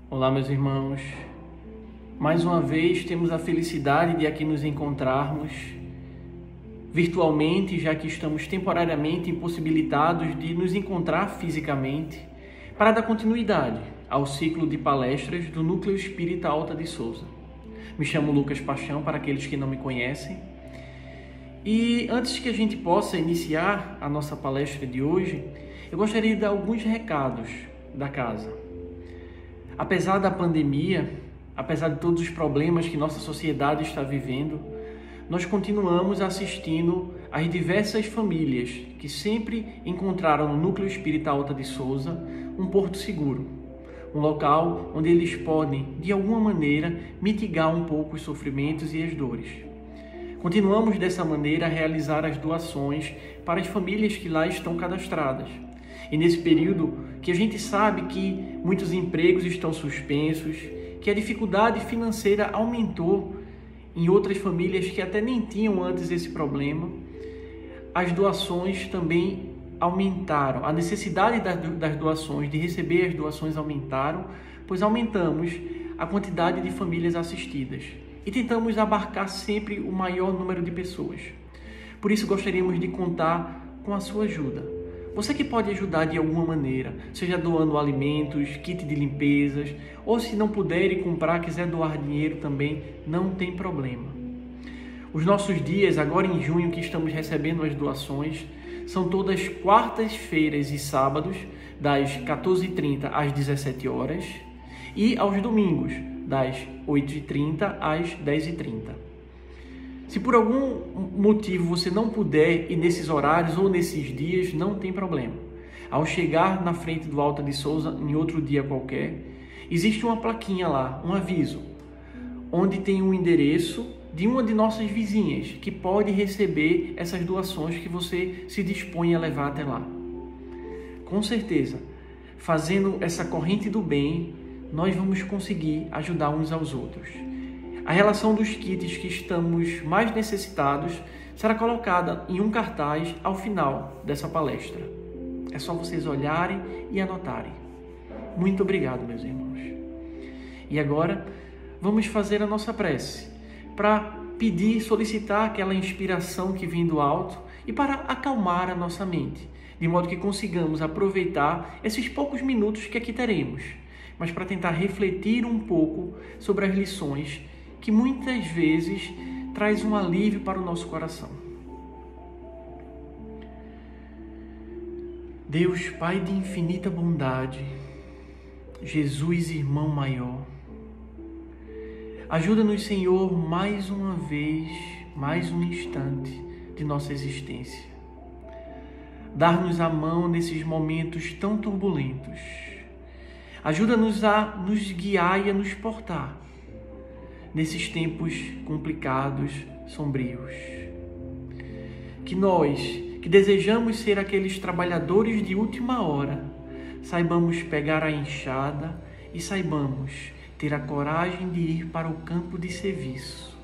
Olá, meus irmãos. Mais uma vez temos a felicidade de aqui nos encontrarmos virtualmente, já que estamos temporariamente impossibilitados de nos encontrar fisicamente, para dar continuidade ao ciclo de palestras do Núcleo Espírita Alta de Souza. Me chamo Lucas Paixão, para aqueles que não me conhecem. E antes que a gente possa iniciar a nossa palestra de hoje, eu gostaria de dar alguns recados da casa. Apesar da pandemia, apesar de todos os problemas que nossa sociedade está vivendo, nós continuamos assistindo às diversas famílias que sempre encontraram no Núcleo Espírita Alta de Souza um porto seguro, um local onde eles podem, de alguma maneira, mitigar um pouco os sofrimentos e as dores. Continuamos dessa maneira a realizar as doações para as famílias que lá estão cadastradas. E nesse período que a gente sabe que muitos empregos estão suspensos, que a dificuldade financeira aumentou em outras famílias que até nem tinham antes esse problema, as doações também aumentaram. A necessidade das doações, de receber as doações aumentaram, pois aumentamos a quantidade de famílias assistidas e tentamos abarcar sempre o maior número de pessoas. Por isso gostaríamos de contar com a sua ajuda. Você que pode ajudar de alguma maneira, seja doando alimentos, kit de limpezas, ou se não puder ir comprar, quiser doar dinheiro também, não tem problema. Os nossos dias, agora em junho que estamos recebendo as doações, são todas quartas-feiras e sábados, das 14h30 às 17 horas, e aos domingos, das 8h30 às 10h30. Se por algum motivo você não puder ir nesses horários ou nesses dias, não tem problema. Ao chegar na frente do Alta de Souza, em outro dia qualquer, existe uma plaquinha lá, um aviso, onde tem um endereço de uma de nossas vizinhas, que pode receber essas doações que você se dispõe a levar até lá. Com certeza, fazendo essa corrente do bem, nós vamos conseguir ajudar uns aos outros. A relação dos kits que estamos mais necessitados será colocada em um cartaz ao final dessa palestra. É só vocês olharem e anotarem. Muito obrigado, meus irmãos. E agora, vamos fazer a nossa prece para pedir, solicitar aquela inspiração que vem do alto e para acalmar a nossa mente, de modo que consigamos aproveitar esses poucos minutos que aqui teremos, mas para tentar refletir um pouco sobre as lições que muitas vezes traz um alívio para o nosso coração. Deus, Pai de infinita bondade, Jesus, irmão maior, ajuda-nos, Senhor, mais uma vez, mais um instante de nossa existência. Dar-nos a mão nesses momentos tão turbulentos. Ajuda-nos a nos guiar e a nos portar nesses tempos complicados, sombrios. Que nós, que desejamos ser aqueles trabalhadores de última hora, saibamos pegar a enxada e saibamos ter a coragem de ir para o campo de serviço.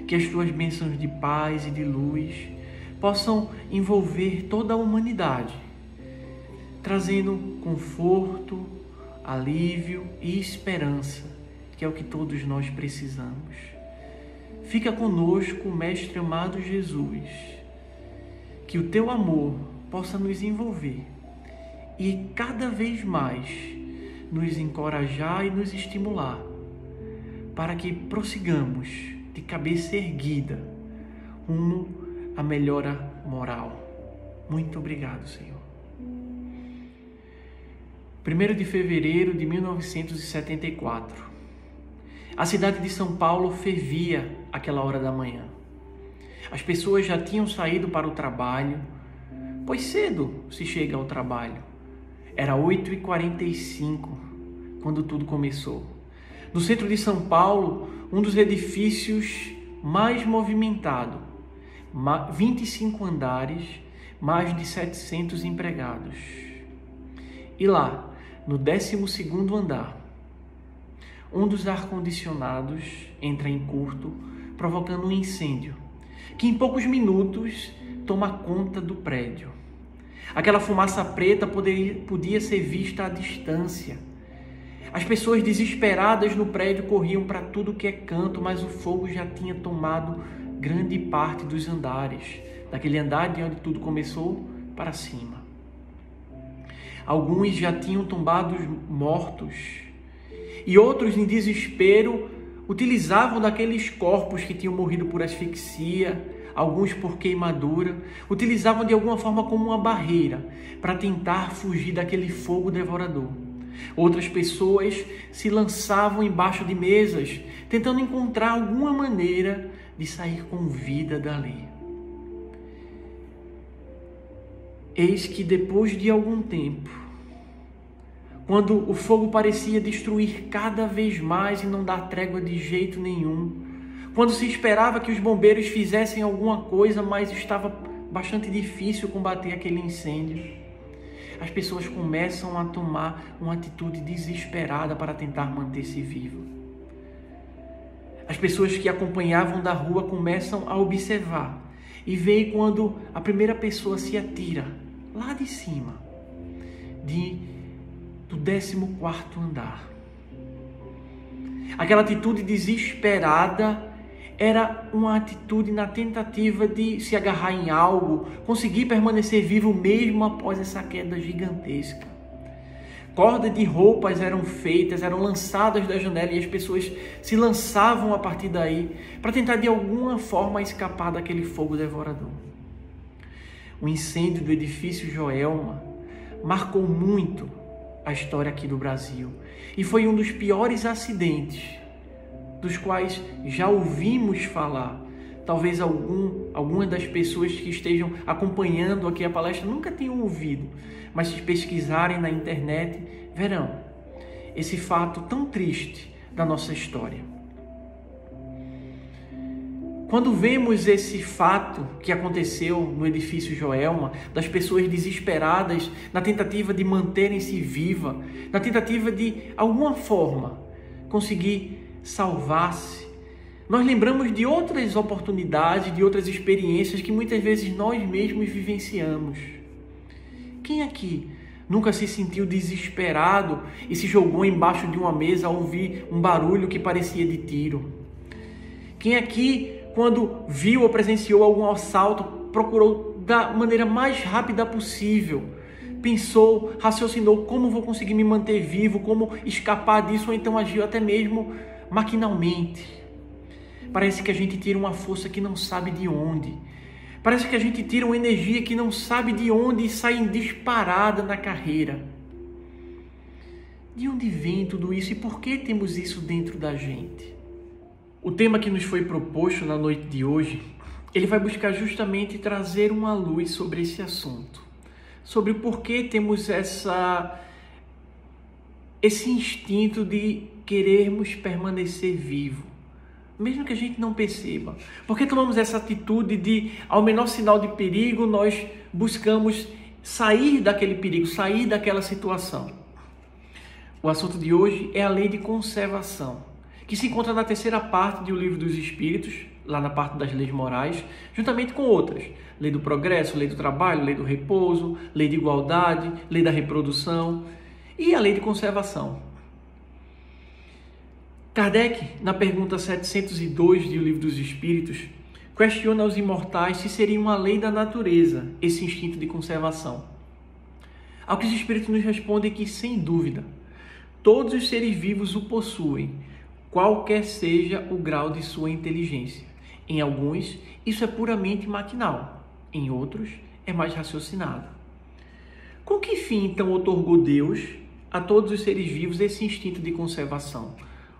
Que as tuas bênçãos de paz e de luz possam envolver toda a humanidade, trazendo conforto, alívio e esperança, que é o que todos nós precisamos. Fica conosco, Mestre amado Jesus, que o teu amor possa nos envolver e cada vez mais nos encorajar e nos estimular para que prossigamos de cabeça erguida rumo à melhora moral. Muito obrigado, Senhor. 1º de fevereiro de 1974. A cidade de São Paulo fervia àquela hora da manhã. As pessoas já tinham saído para o trabalho, pois cedo se chega ao trabalho. Era 8h45 quando tudo começou. No centro de São Paulo, um dos edifícios mais movimentado, 25 andares, mais de 700 empregados. E lá, no 12º andar, um dos ar-condicionados entra em curto, provocando um incêndio, que em poucos minutos toma conta do prédio. Aquela fumaça preta podia ser vista à distância. As pessoas desesperadas no prédio corriam para tudo que é canto, mas o fogo já tinha tomado grande parte dos andares, daquele andar de onde tudo começou para cima. Alguns já tinham tombado mortos e outros, em desespero, utilizavam daqueles corpos que tinham morrido por asfixia, alguns por queimadura, utilizavam de alguma forma como uma barreira para tentar fugir daquele fogo devorador. Outras pessoas se lançavam embaixo de mesas, tentando encontrar alguma maneira de sair com vida dali. Eis que depois de algum tempo, quando o fogo parecia destruir cada vez mais e não dar trégua de jeito nenhum, quando se esperava que os bombeiros fizessem alguma coisa, mas estava bastante difícil combater aquele incêndio, as pessoas começam a tomar uma atitude desesperada para tentar manter-se vivo. As pessoas que acompanhavam da rua começam a observar e veem quando a primeira pessoa se atira lá de cima, do 14º andar. Aquela atitude desesperada era uma atitude na tentativa de se agarrar em algo, conseguir permanecer vivo mesmo após essa queda gigantesca. Cordas de roupas eram lançadas da janela e as pessoas se lançavam a partir daí para tentar de alguma forma escapar daquele fogo devorador. O incêndio do edifício Joelma marcou muito a história aqui do Brasil e foi um dos piores acidentes dos quais já ouvimos falar. Talvez algumas das pessoas que estejam acompanhando aqui a palestra nunca tenham ouvido, mas se pesquisarem na internet, verão esse fato tão triste da nossa história. Quando vemos esse fato que aconteceu no edifício Joelma, das pessoas desesperadas na tentativa de manterem-se vivas, na tentativa de alguma forma conseguir salvar-se, nós lembramos de outras oportunidades, de outras experiências que muitas vezes nós mesmos vivenciamos. Quem aqui nunca se sentiu desesperado e se jogou embaixo de uma mesa ao ouvir um barulho que parecia de tiro? Quem aqui, quando viu ou presenciou algum assalto, procurou da maneira mais rápida possível, pensou, raciocinou como vou conseguir me manter vivo, como escapar disso, ou então agiu até mesmo maquinalmente? Parece que a gente tira uma força que não sabe de onde. Parece que a gente tira uma energia que não sabe de onde e sai disparada na carreira. De onde vem tudo isso e por que temos isso dentro da gente? O tema que nos foi proposto na noite de hoje, ele vai buscar justamente trazer uma luz sobre esse assunto. Sobre o porquê temos esse instinto de querermos permanecer vivo, mesmo que a gente não perceba. Por que tomamos essa atitude de, ao menor sinal de perigo, nós buscamos sair daquele perigo, sair daquela situação? O assunto de hoje é a lei de conservação, que se encontra na 3ª parte do Livro dos Espíritos, lá na parte das leis morais, juntamente com outras. Lei do progresso, lei do trabalho, lei do repouso, lei de igualdade, lei da reprodução e a lei de conservação. Kardec, na pergunta 702 do Livro dos Espíritos, questiona aos imortais se seria uma lei da natureza esse instinto de conservação. Ao que os Espíritos nos respondem que, sem dúvida, todos os seres vivos o possuem, qualquer seja o grau de sua inteligência. Em alguns, isso é puramente maquinal, em outros, é mais raciocinado. Com que fim, então, outorgou Deus a todos os seres vivos esse instinto de conservação?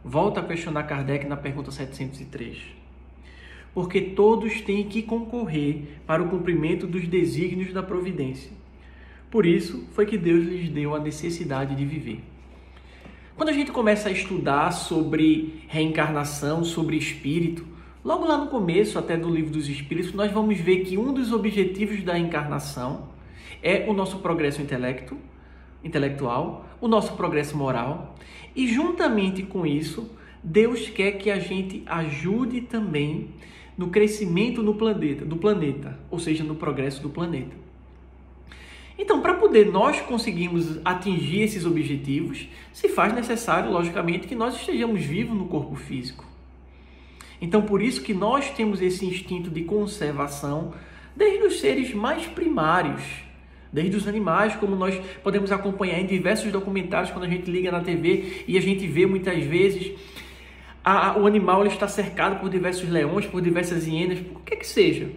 Volta a questionar Kardec na pergunta 703. Porque todos têm que concorrer para o cumprimento dos desígnios da providência. Por isso foi que Deus lhes deu a necessidade de viver. Quando a gente começa a estudar sobre reencarnação, sobre espírito, logo lá no começo até do Livro dos Espíritos, nós vamos ver que um dos objetivos da encarnação é o nosso progresso intelectual, o nosso progresso moral, e juntamente com isso, Deus quer que a gente ajude também no crescimento do planeta, ou seja, no progresso do planeta. Então, para poder nós conseguirmos atingir esses objetivos, se faz necessário, logicamente, que nós estejamos vivos no corpo físico. Então, por isso que nós temos esse instinto de conservação desde os seres mais primários, desde os animais, como nós podemos acompanhar em diversos documentários quando a gente liga na TV e a gente vê muitas vezes o animal ele está cercado por diversos leões, por diversas hienas, por que seja.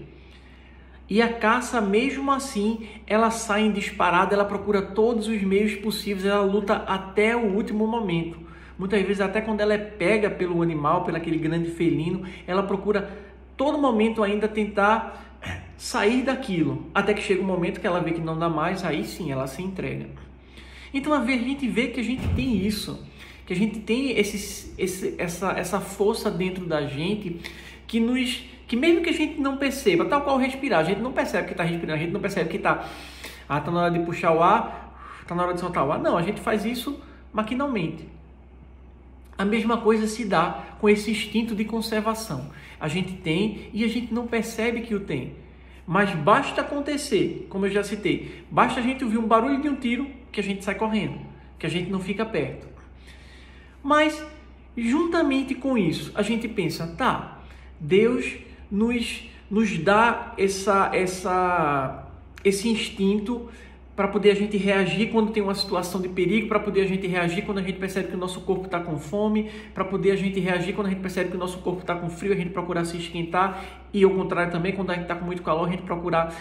E a caça, mesmo assim, ela sai em disparada, ela procura todos os meios possíveis, ela luta até o último momento. Muitas vezes, até quando ela é pega pelo animal, pelo aquele grande felino, ela procura todo momento ainda tentar sair daquilo, até que chega um momento que ela vê que não dá mais, aí sim, ela se entrega. Então, a gente vê que a gente tem isso, que a gente tem essa força dentro da gente que mesmo que a gente não perceba, tal qual respirar, a gente não percebe que está respirando, a gente não percebe que está na hora de puxar o ar, está na hora de soltar o ar. Não, a gente faz isso maquinalmente. A mesma coisa se dá com esse instinto de conservação. A gente tem e a gente não percebe que o tem. Mas basta acontecer, como eu já citei, basta a gente ouvir um barulho de um tiro que a gente sai correndo, que a gente não fica perto. Mas, juntamente com isso, a gente pensa, tá, Deus nos dá esse instinto para poder a gente reagir quando tem uma situação de perigo, para poder a gente reagir quando a gente percebe que o nosso corpo está com fome, para poder a gente reagir quando a gente percebe que o nosso corpo está com frio, a gente procurar se esquentar, e ao contrário também, quando a gente está com muito calor, a gente procurar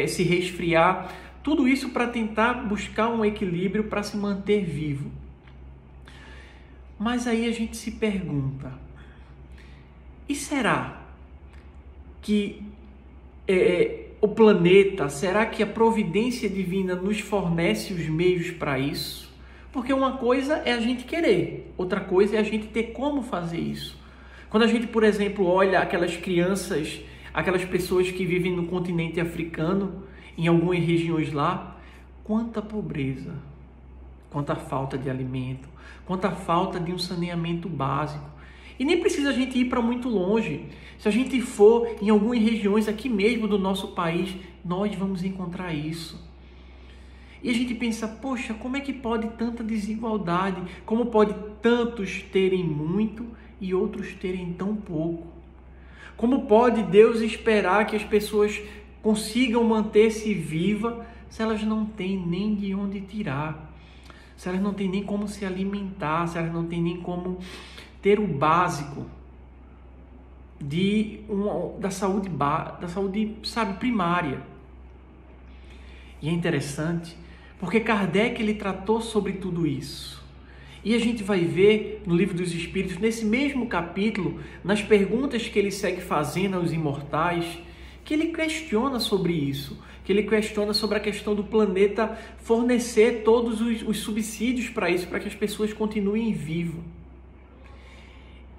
se resfriar. Tudo isso para tentar buscar um equilíbrio para se manter vivo. Mas aí a gente se pergunta, e será que o planeta, será que a providência divina nos fornece os meios para isso? Porque uma coisa é a gente querer, outra coisa é a gente ter como fazer isso. Quando a gente, por exemplo, olha aquelas crianças, aquelas pessoas que vivem no continente africano, em algumas regiões lá, quanta pobreza, quanta falta de alimento, quanta falta de um saneamento básico. E nem precisa a gente ir para muito longe. Se a gente for em algumas regiões aqui mesmo do nosso país, nós vamos encontrar isso. E a gente pensa, poxa, como é que pode tanta desigualdade? Como pode tantos terem muito e outros terem tão pouco? Como pode Deus esperar que as pessoas consigam manter-se vivas se elas não têm nem de onde tirar? Se elas não têm nem como se alimentar, se elas não têm nem como ter o básico da saúde, sabe, primária. E é interessante, porque Kardec ele tratou sobre tudo isso. E a gente vai ver no Livro dos Espíritos, nesse mesmo capítulo, nas perguntas que ele segue fazendo aos imortais, que ele questiona sobre isso, que ele questiona sobre a questão do planeta fornecer todos os subsídios para isso, para que as pessoas continuem vivas.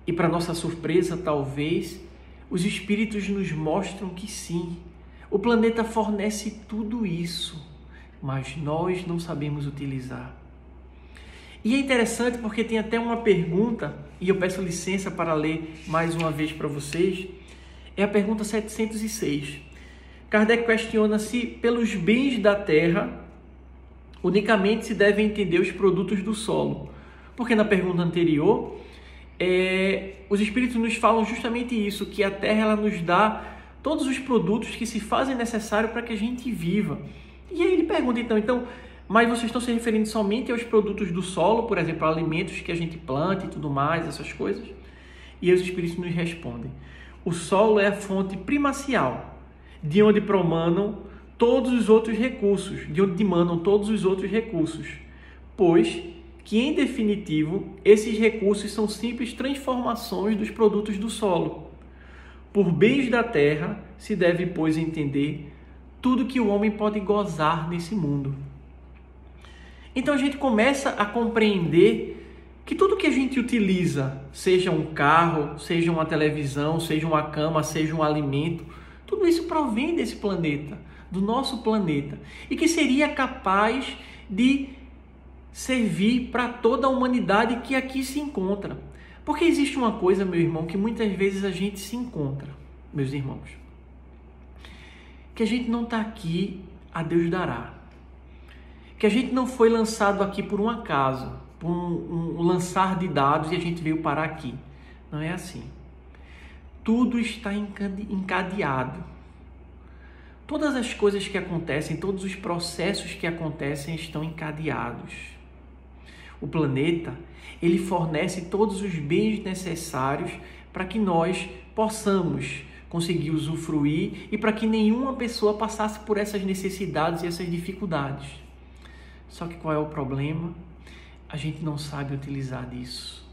E para nossa surpresa, talvez, os espíritos nos mostram que sim, o planeta fornece tudo isso, mas nós não sabemos utilizar. E é interessante porque tem até uma pergunta, e eu peço licença para ler mais uma vez para vocês, é a pergunta 706. Kardec questiona se pelos bens da terra unicamente se devem entender os produtos do solo. Porque na pergunta anterior, os espíritos nos falam justamente isso, que a terra ela nos dá todos os produtos que se fazem necessário para que a gente viva. E aí ele pergunta então, mas vocês estão se referindo somente aos produtos do solo, por exemplo, alimentos que a gente planta e tudo mais, essas coisas? E aí os espíritos nos respondem, o solo é a fonte primacial, de onde promanam todos os outros recursos, pois que, em definitivo, esses recursos são simples transformações dos produtos do solo. Por bens da terra, se deve, pois, entender tudo que o homem pode gozar nesse mundo. Então a gente começa a compreender que tudo que a gente utiliza, seja um carro, seja uma televisão, seja uma cama, seja um alimento, tudo isso provém desse planeta, do nosso planeta, e que seria capaz de servir para toda a humanidade que aqui se encontra. Porque existe uma coisa, meu irmão, que muitas vezes a gente se encontra, meus irmãos, que a gente não está aqui a Deus dará. que a gente não foi lançado aqui por um acaso, por um lançar de dados e a gente veio parar aqui. Não é assim. Tudo está encadeado. Todas as coisas que acontecem, todos os processos que acontecem estão encadeados. O planeta, ele fornece todos os bens necessários para que nós possamos conseguir usufruir e para que nenhuma pessoa passasse por essas necessidades e essas dificuldades. Só que qual é o problema? A gente não sabe utilizar disso.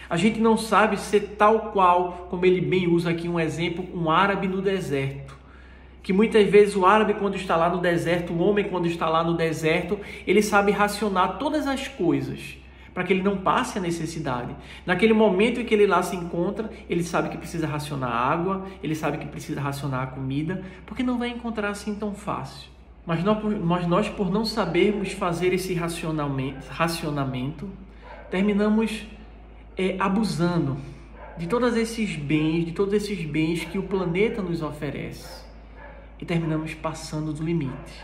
A gente não sabe ser tal qual, como ele bem usa aqui um exemplo, um árabe no deserto. Que muitas vezes o árabe, quando está lá no deserto, o homem, quando está lá no deserto, ele sabe racionar todas as coisas para que ele não passe a necessidade. Naquele momento em que ele lá se encontra, ele sabe que precisa racionar água, ele sabe que precisa racionar a comida, porque não vai encontrar assim tão fácil. Mas nós por não sabermos fazer esse racionamento, terminamos abusando de todos esses bens que o planeta nos oferece. E terminamos passando do limite.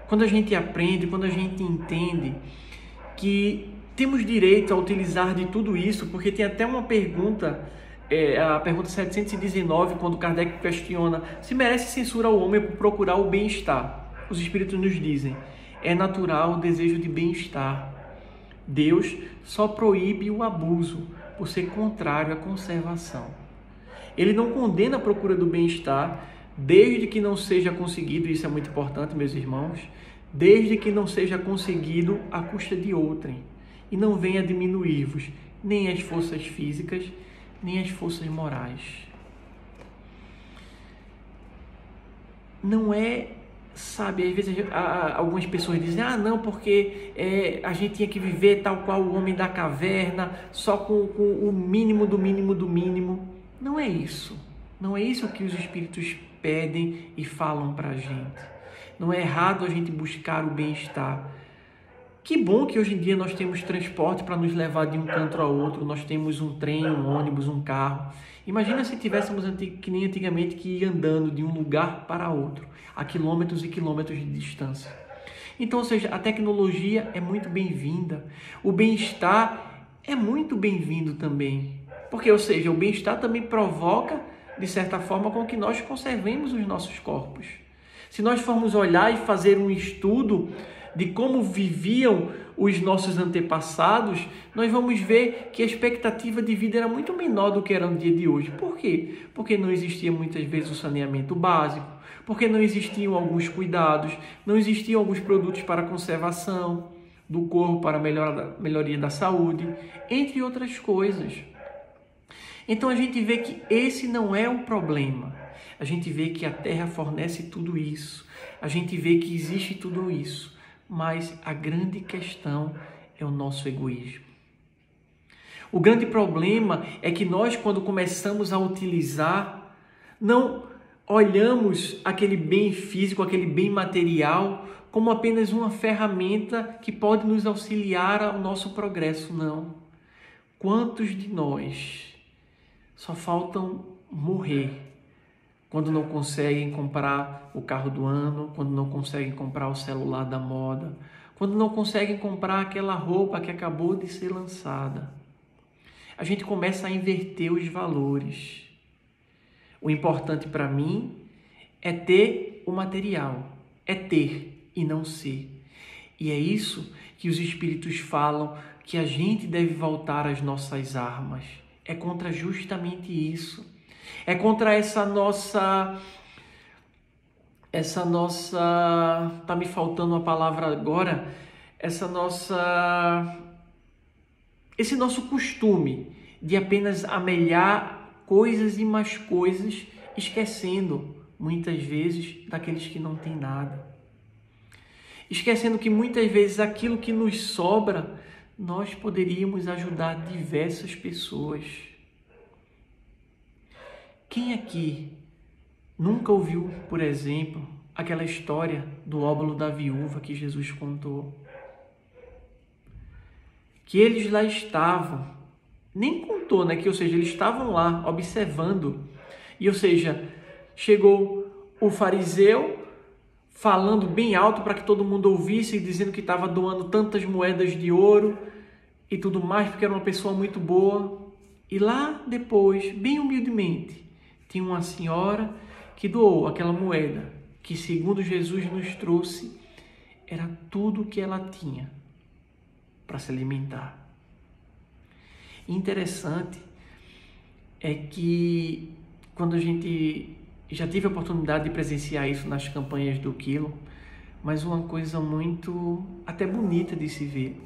Quando a gente aprende, quando a gente entende que temos direito a utilizar de tudo isso, porque tem até uma pergunta, a pergunta 719, quando Kardec questiona se merece censura ao homem por procurar o bem-estar. Os espíritos nos dizem, é natural o desejo de bem-estar. Deus só proíbe o abuso por ser contrário à conservação. Ele não condena a procura do bem-estar, desde que não seja conseguido, isso é muito importante, meus irmãos, desde que não seja conseguido à custa de outrem, e não venha diminuir-vos nem as forças físicas, nem as forças morais. Não é, sabe, às vezes algumas pessoas dizem, não, porque a gente tinha que viver tal qual o homem da caverna, só com o mínimo do mínimo do mínimo. Não é isso. Não é isso que os espíritos pedem e falam para a gente. Não é errado a gente buscar o bem-estar. Que bom que hoje em dia nós temos transporte para nos levar de um canto ao outro. Nós temos um trem, um ônibus, um carro. Imagina se tivéssemos que nem antigamente que ir andando de um lugar para outro, a quilômetros e quilômetros de distância. Então, ou seja, a tecnologia é muito bem-vinda. O bem-estar é muito bem-vindo também. Porque, ou seja, o bem-estar também provoca, de certa forma, com que nós conservemos os nossos corpos. Se nós formos olhar e fazer um estudo de como viviam os nossos antepassados, nós vamos ver que a expectativa de vida era muito menor do que era no dia de hoje. Por quê? Porque não existia muitas vezes o saneamento básico, porque não existiam alguns cuidados, não existiam alguns produtos para conservação do corpo, para melhoria da saúde, entre outras coisas. Então a gente vê que esse não é o problema. A gente vê que a Terra fornece tudo isso. A gente vê que existe tudo isso. Mas a grande questão é o nosso egoísmo. O grande problema é que nós, quando começamos a utilizar, não olhamos aquele bem físico, aquele bem material, como apenas uma ferramenta que pode nos auxiliar ao nosso progresso. Não. Quantos de nós só faltam morrer quando não conseguem comprar o carro do ano, quando não conseguem comprar o celular da moda, quando não conseguem comprar aquela roupa que acabou de ser lançada? A gente começa a inverter os valores. O importante para mim é ter o material, é ter e não ser. E é isso que os espíritos falam, que a gente deve voltar às nossas armas. É contra justamente isso. É contra essa nossa... Tá me faltando uma palavra agora. Esse nosso costume de apenas amelhar coisas e mais coisas, esquecendo muitas vezes daqueles que não têm nada. Esquecendo que muitas vezes aquilo que nos sobra, nós poderíamos ajudar diversas pessoas. Quem aqui nunca ouviu, por exemplo, aquela história do óbolo da viúva que Jesus contou? Que eles lá estavam, nem contou, né? Que, ou seja, eles estavam lá observando. E, ou seja, chegou o fariseu, falando bem alto para que todo mundo ouvisse, dizendo que estava doando tantas moedas de ouro e tudo mais, porque era uma pessoa muito boa. E lá depois, bem humildemente, tinha uma senhora que doou aquela moeda, que segundo Jesus nos trouxe, era tudo o que ela tinha para se alimentar. Interessante é que quando a gente já tive a oportunidade de presenciar isso nas campanhas do Quilo, mas uma coisa muito até bonita de se ver.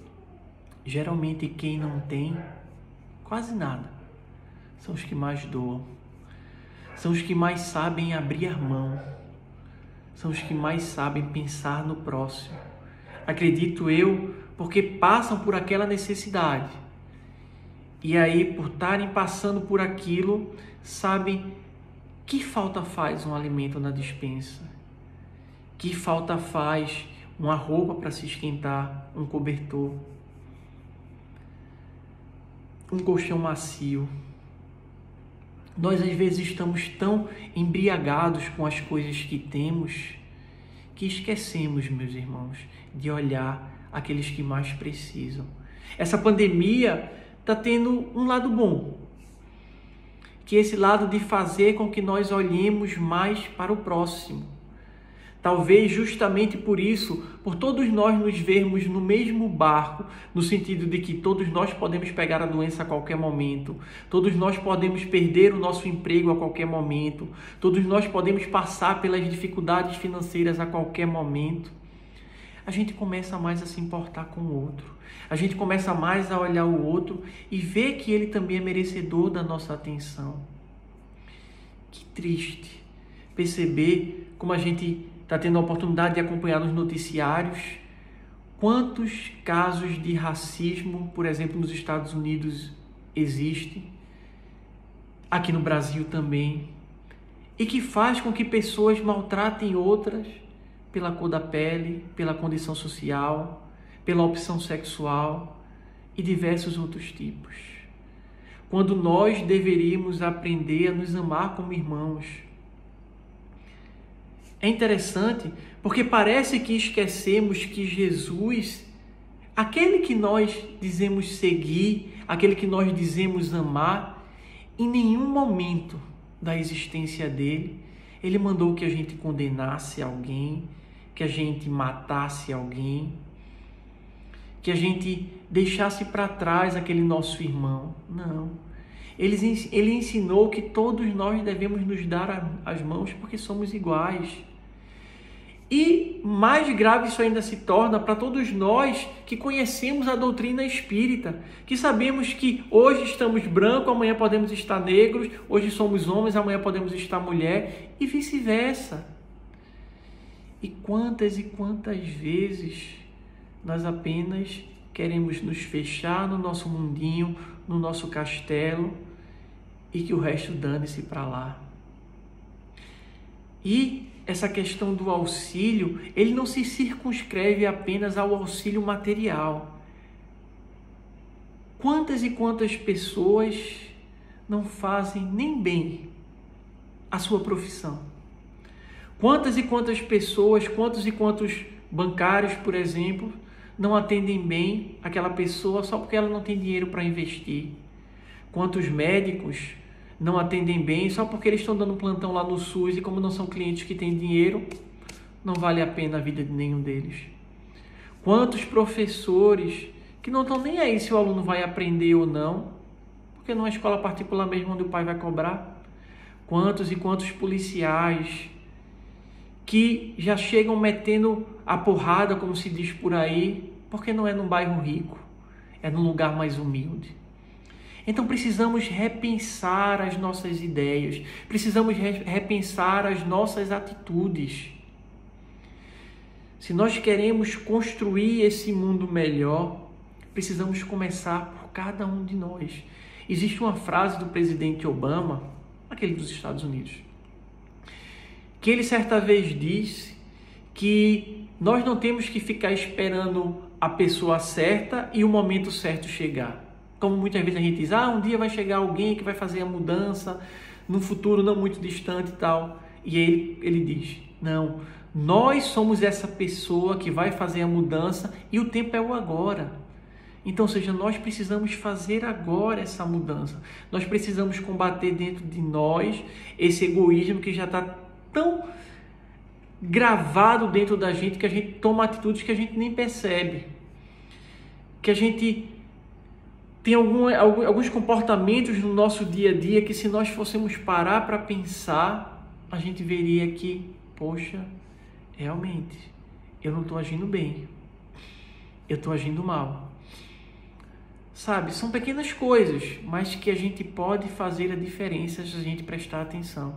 Geralmente quem não tem quase nada são os que mais doam, são os que mais sabem abrir a mão, são os que mais sabem pensar no próximo. Acredito eu, porque passam por aquela necessidade. E aí, por estarem passando por aquilo, sabem que falta faz um alimento na despensa, que falta faz uma roupa para se esquentar, um cobertor, um colchão macio. Nós às vezes estamos tão embriagados com as coisas que temos que esquecemos, meus irmãos, de olhar aqueles que mais precisam. Essa pandemia está tendo um lado bom, que é esse lado de fazer com que nós olhemos mais para o próximo. Talvez justamente por isso, por todos nós nos vermos no mesmo barco, no sentido de que todos nós podemos pegar a doença a qualquer momento, todos nós podemos perder o nosso emprego a qualquer momento, todos nós podemos passar pelas dificuldades financeiras a qualquer momento. A gente começa mais a se importar com o outro, a gente começa mais a olhar o outro e ver que ele também é merecedor da nossa atenção. Que triste perceber como a gente está tendo a oportunidade de acompanhar nos noticiários quantos casos de racismo, por exemplo, nos Estados Unidos existem, aqui no Brasil também, e que faz com que pessoas maltratem outras pela cor da pele, pela condição social, pela opção sexual e diversos outros tipos. Quando nós deveríamos aprender a nos amar como irmãos. É interessante porque parece que esquecemos que Jesus, aquele que nós dizemos seguir, aquele que nós dizemos amar, em nenhum momento da existência dele, ele mandou que a gente condenasse alguém, que a gente matasse alguém, que a gente deixasse para trás aquele nosso irmão. Não. Ele ensinou que todos nós devemos nos dar as mãos porque somos iguais. E mais grave isso ainda se torna para todos nós que conhecemos a doutrina espírita, que sabemos que hoje estamos brancos, amanhã podemos estar negros, hoje somos homens, amanhã podemos estar mulher e vice-versa. E quantas vezes nós apenas queremos nos fechar no nosso mundinho, no nosso castelo e que o resto dane-se para lá. E essa questão do auxílio, ele não se circunscreve apenas ao auxílio material. Quantas e quantas pessoas não fazem nem bem a sua profissão? Quantas e quantas pessoas, quantos e quantos bancários, por exemplo, não atendem bem aquela pessoa só porque ela não tem dinheiro para investir? Quantos médicos não atendem bem só porque eles estão dando plantão lá no SUS e como não são clientes que têm dinheiro, não vale a pena a vida de nenhum deles? Quantos professores que não estão nem aí se o aluno vai aprender ou não, porque numa escola particular mesmo onde o pai vai cobrar? Quantos e quantos policiais que já chegam metendo a porrada, como se diz por aí, porque não é num bairro rico, é num lugar mais humilde. Então precisamos repensar as nossas ideias, precisamos repensar as nossas atitudes. Se nós queremos construir esse mundo melhor, precisamos começar por cada um de nós. Existe uma frase do presidente Obama, aquele dos Estados Unidos, que ele certa vez disse que nós não temos que ficar esperando a pessoa certa e o momento certo chegar. Como muitas vezes a gente diz, um dia vai chegar alguém que vai fazer a mudança, num futuro não muito distante e tal. E ele diz, não, Nós somos essa pessoa que vai fazer a mudança e o tempo é o agora. Então, ou seja, nós precisamos fazer agora essa mudança. Nós precisamos combater dentro de nós esse egoísmo que já está tão gravado dentro da gente que a gente toma atitudes que a gente nem percebe. Que a gente tem alguns comportamentos no nosso dia a dia que, se nós fôssemos parar para pensar, a gente veria que, poxa, realmente, eu não estou agindo bem. Eu estou agindo mal. Sabe, são pequenas coisas, mas que a gente pode fazer a diferença se a gente prestar atenção.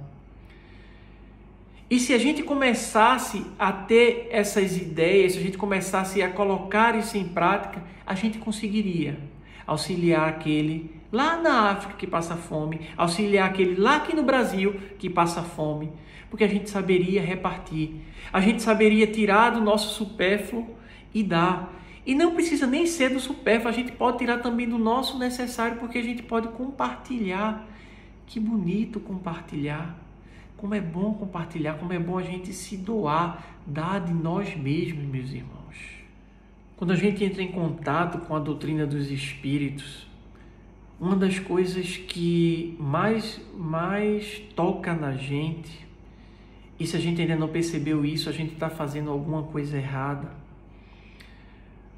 E se a gente começasse a ter essas ideias, se a gente começasse a colocar isso em prática, a gente conseguiria auxiliar aquele lá na África que passa fome, auxiliar aquele lá aqui no Brasil que passa fome, porque a gente saberia repartir, a gente saberia tirar do nosso supérfluo e dar. E não precisa nem ser do supérfluo, a gente pode tirar também do nosso necessário, porque a gente pode compartilhar. Que bonito compartilhar. Como é bom compartilhar, como é bom a gente se doar, dar de nós mesmos, meus irmãos. Quando a gente entra em contato com a doutrina dos espíritos, uma das coisas que mais toca na gente, e se a gente ainda não percebeu isso, a gente está fazendo alguma coisa errada.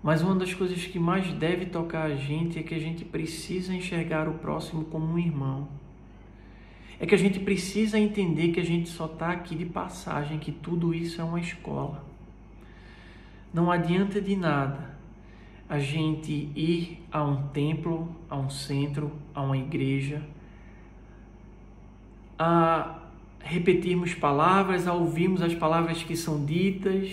Mas uma das coisas que mais deve tocar a gente é que a gente precisa enxergar o próximo como um irmão. É que a gente precisa entender que a gente só está aqui de passagem, que tudo isso é uma escola. Não adianta de nada a gente ir a um templo, a um centro, a uma igreja, a repetirmos palavras, a ouvirmos as palavras que são ditas,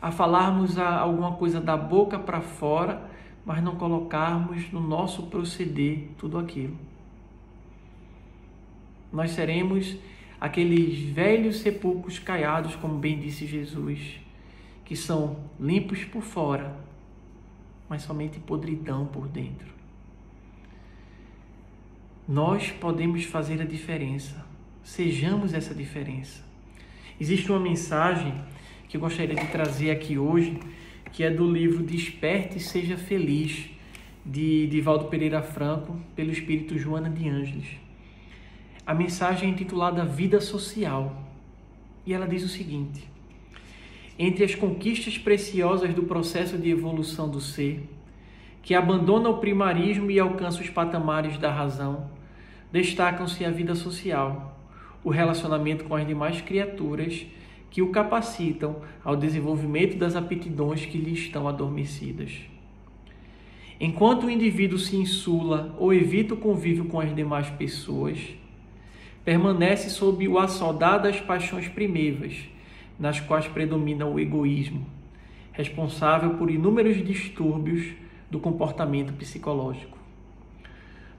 a falarmos alguma coisa da boca para fora, mas não colocarmos no nosso proceder tudo aquilo. Nós seremos aqueles velhos sepulcros caiados, como bem disse Jesus, que são limpos por fora, mas somente podridão por dentro. Nós podemos fazer a diferença. Sejamos essa diferença. Existe uma mensagem que eu gostaria de trazer aqui hoje, que é do livro Desperte e Seja Feliz, de Divaldo Pereira Franco, pelo Espírito Joana de Ângeles. A mensagem é intitulada Vida Social, e ela diz o seguinte: entre as conquistas preciosas do processo de evolução do ser, que abandona o primarismo e alcança os patamares da razão, destacam-se a vida social, o relacionamento com as demais criaturas, que o capacitam ao desenvolvimento das aptidões que lhe estão adormecidas. Enquanto o indivíduo se insula ou evita o convívio com as demais pessoas, permanece sob o assodar das paixões primeiras, nas quais predomina o egoísmo, responsável por inúmeros distúrbios do comportamento psicológico.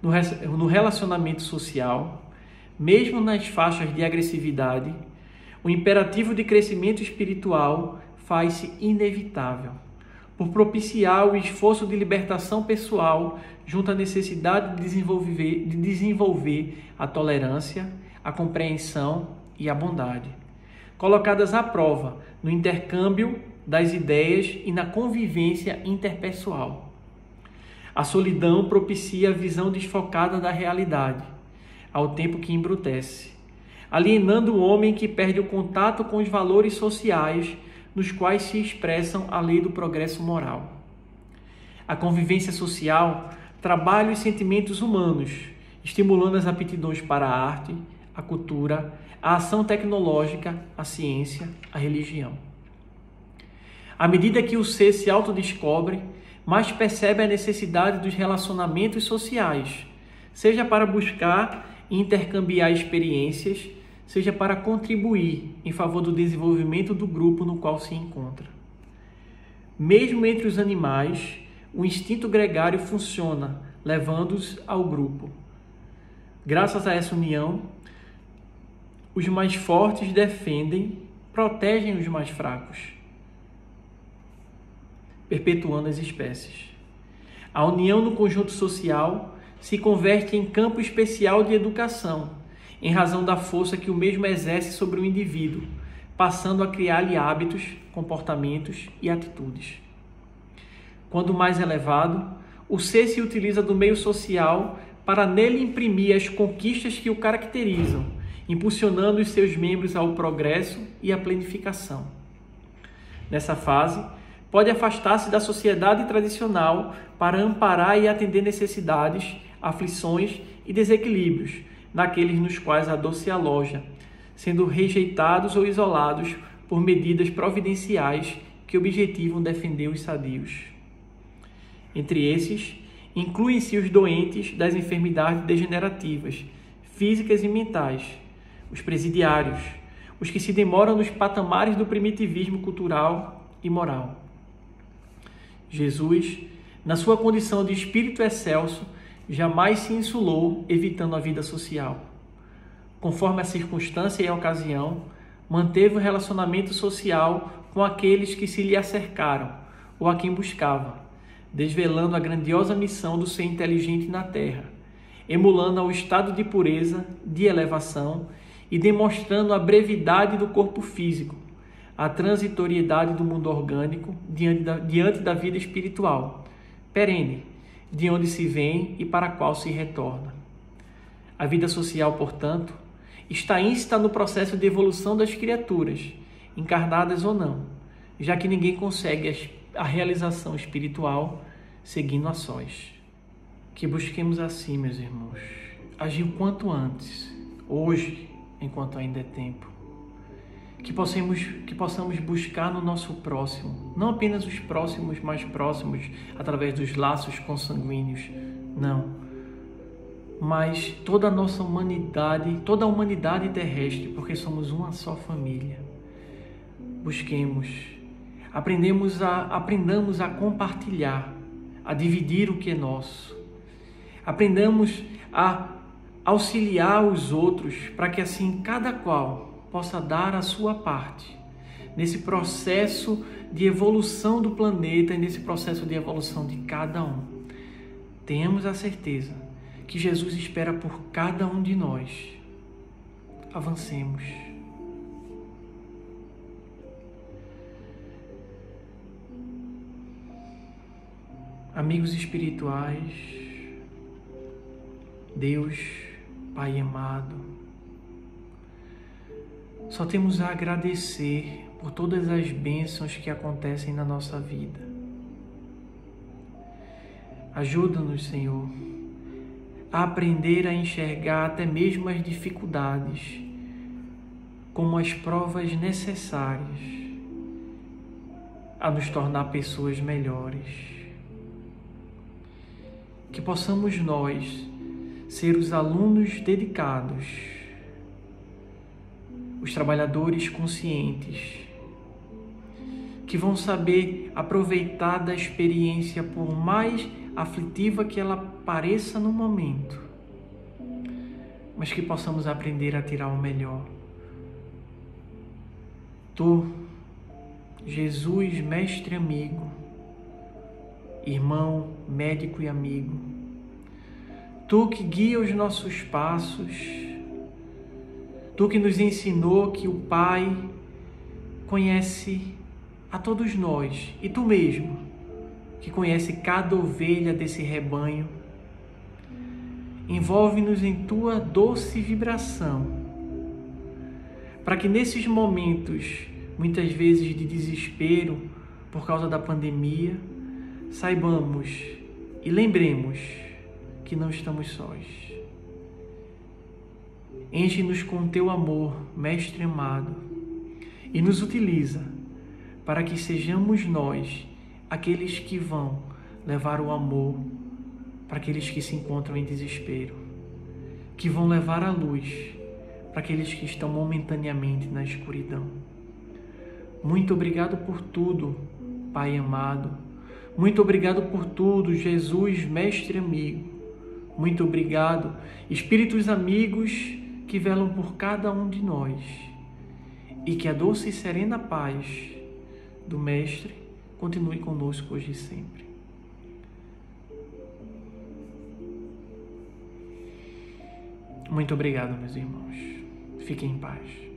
No relacionamento social, mesmo nas faixas de agressividade, o imperativo de crescimento espiritual faz-se inevitável, por propiciar o esforço de libertação pessoal junto à necessidade de desenvolver a tolerância, a compreensão e a bondade, colocadas à prova no intercâmbio das ideias e na convivência interpessoal. A solidão propicia a visão desfocada da realidade, ao tempo que embrutece, alienando o homem que perde o contato com os valores sociais nos quais se expressam a lei do progresso moral. A convivência social trabalha os sentimentos humanos, estimulando as aptidões para a arte, a cultura, a ação tecnológica, a ciência, a religião. À medida que o ser se autodescobre, mais percebe a necessidade dos relacionamentos sociais, seja para buscar e intercambiar experiências, seja para contribuir em favor do desenvolvimento do grupo no qual se encontra. Mesmo entre os animais, o instinto gregário funciona, levando-os ao grupo. Graças a essa união, os mais fortes defendem, protegem os mais fracos, perpetuando as espécies. A união no conjunto social se converte em campo especial de educação, em razão da força que o mesmo exerce sobre o indivíduo, passando a criar-lhe hábitos, comportamentos e atitudes. Quando mais elevado, o ser se utiliza do meio social para nele imprimir as conquistas que o caracterizam, impulsionando os seus membros ao progresso e à planificação. Nessa fase, pode afastar-se da sociedade tradicional para amparar e atender necessidades, aflições e desequilíbrios naqueles nos quais a dor se aloja, sendo rejeitados ou isolados por medidas providenciais que objetivam defender os sadios. Entre esses, incluem-se os doentes das enfermidades degenerativas, físicas e mentais, os presidiários, os que se demoram nos patamares do primitivismo cultural e moral. Jesus, na sua condição de espírito excelso, jamais se insulou evitando a vida social. Conforme a circunstância e a ocasião, manteve o relacionamento social com aqueles que se lhe acercaram ou a quem buscava, desvelando a grandiosa missão do ser inteligente na terra, emulando ao estado de pureza, de elevação e demonstrando a brevidade do corpo físico, a transitoriedade do mundo orgânico diante da vida espiritual, perene, de onde se vem e para a qual se retorna. A vida social, portanto, está íncita no processo de evolução das criaturas, encarnadas ou não, já que ninguém consegue a realização espiritual seguindo a sós. Que busquemos assim, meus irmãos, agir o quanto antes, hoje, enquanto ainda é tempo. Que possamos buscar no nosso próximo, não apenas os próximos mais próximos, através dos laços consanguíneos, não, mas toda a nossa humanidade, toda a humanidade terrestre, porque somos uma só família. Busquemos, aprendamos a compartilhar, a dividir o que é nosso. Aprendamos a auxiliar os outros para que assim cada qual possa dar a sua parte nesse processo de evolução do planeta e nesse processo de evolução de cada um. Tenhamos a certeza que Jesus espera por cada um de nós. Avancemos. Amigos espirituais, Deus, Pai amado, só temos a agradecer por todas as bênçãos que acontecem na nossa vida. Ajuda-nos, Senhor, a aprender a enxergar até mesmo as dificuldades como as provas necessárias a nos tornar pessoas melhores. Que possamos nós ser os alunos dedicados, os trabalhadores conscientes, que vão saber aproveitar da experiência por mais aflitiva que ela pareça no momento, mas que possamos aprender a tirar o melhor. Tu, Jesus, mestre amigo, irmão, médico e amigo, Tu que guia os nossos passos, Tu que nos ensinou que o Pai conhece a todos nós, e Tu mesmo, que conhece cada ovelha desse rebanho, envolve-nos em Tua doce vibração, para que nesses momentos, muitas vezes de desespero por causa da pandemia, saibamos e lembremos que não estamos sós. Enche-nos com Teu amor, Mestre amado, e nos utiliza para que sejamos nós aqueles que vão levar o amor para aqueles que se encontram em desespero, que vão levar a luz para aqueles que estão momentaneamente na escuridão. Muito obrigado por tudo, Pai amado. Muito obrigado por tudo, Jesus, Mestre amigo. Muito obrigado, Espíritos amigos que velam por cada um de nós. E que a doce e serena paz do Mestre continue conosco hoje e sempre. Muito obrigado, meus irmãos. Fiquem em paz.